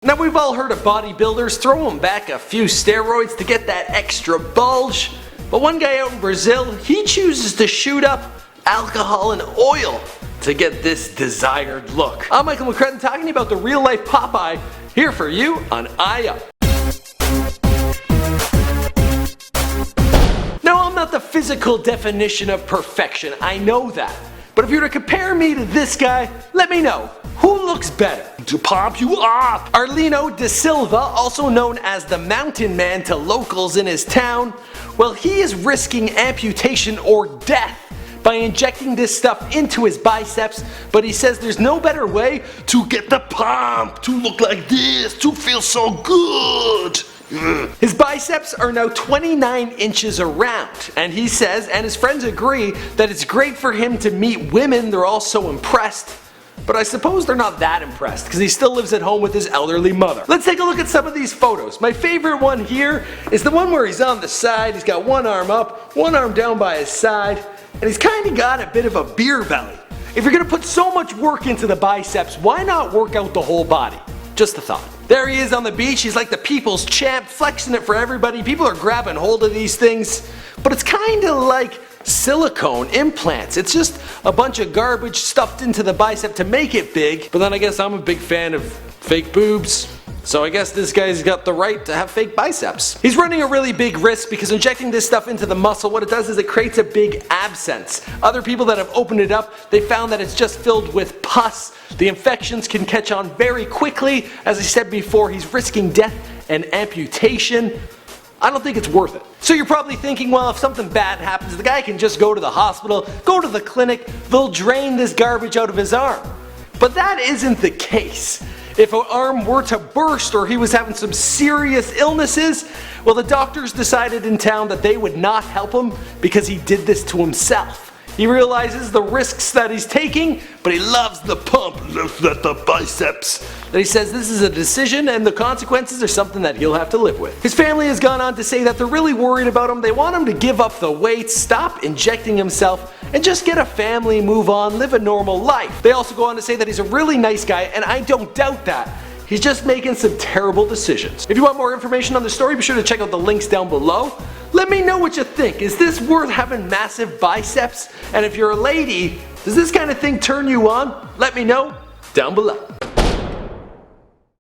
Now we've all heard of bodybuilders throwing back a few steroids to get that extra bulge, but one guy out in Brazil, he chooses to shoot up alcohol and oil to get this desired look. I'm Michael McCrudden talking about the real life Popeye here for you on IUP. Now I'm not the physical definition of perfection, I know that. But if you were to compare me to this guy, let me know. Who looks better? To pump you up! Arlindo de Souza, also known as the Mountain Man to locals in his town, well, he is risking amputation or death by injecting this stuff into his biceps, but he says there's no better way to get the pump, to look like this, to feel so good. His biceps are now 29 inches around, and he says, and his friends agree, that it's great for him to meet women. They're all so impressed. But I suppose they're not that impressed because he still lives at home with his elderly mother. Let's take a look at some of these photos. My favorite one here is the one where he's on the side. He's got one arm up, one arm down by his side, and he's kind of got a bit of a beer belly. If you're going to put so much work into the biceps, why not work out the whole body? Just a thought. There he is on the beach. He's like the people's champ, flexing it for everybody. People are grabbing hold of these things, but it's kind of like silicone implants. It's just a bunch of garbage stuffed into the bicep to make it big. But then I guess I'm a big fan of fake boobs, so I guess this guy's got the right to have fake biceps. He's running a really big risk because injecting this stuff into the muscle, what it does is it creates a big abscess. Other people that have opened it up, they found that it's just filled with pus. The infections can catch on very quickly. As I said before, he's risking death and amputation. I don't think it's worth it. So you're probably thinking, well, if something bad happens, the guy can just go to the hospital, go to the clinic, they'll drain this garbage out of his arm. But that isn't the case. If an arm were to burst or he was having some serious illnesses, well, the doctors decided in town that they would not help him because he did this to himself. He realizes the risks that he's taking, but he loves the pump, loves the biceps. And he says this is a decision and the consequences are something that he'll have to live with. His family has gone on to say that they're really worried about him. They want him to give up the weight, stop injecting himself, and just get a family, move on, live a normal life. They also go on to say that he's a really nice guy, and I don't doubt that. He's just making some terrible decisions. If you want more information on the story, be sure to check out the links down below. Let me know what you think. Is this worth having massive biceps? And if you're a lady, does this kind of thing turn you on? Let me know down below.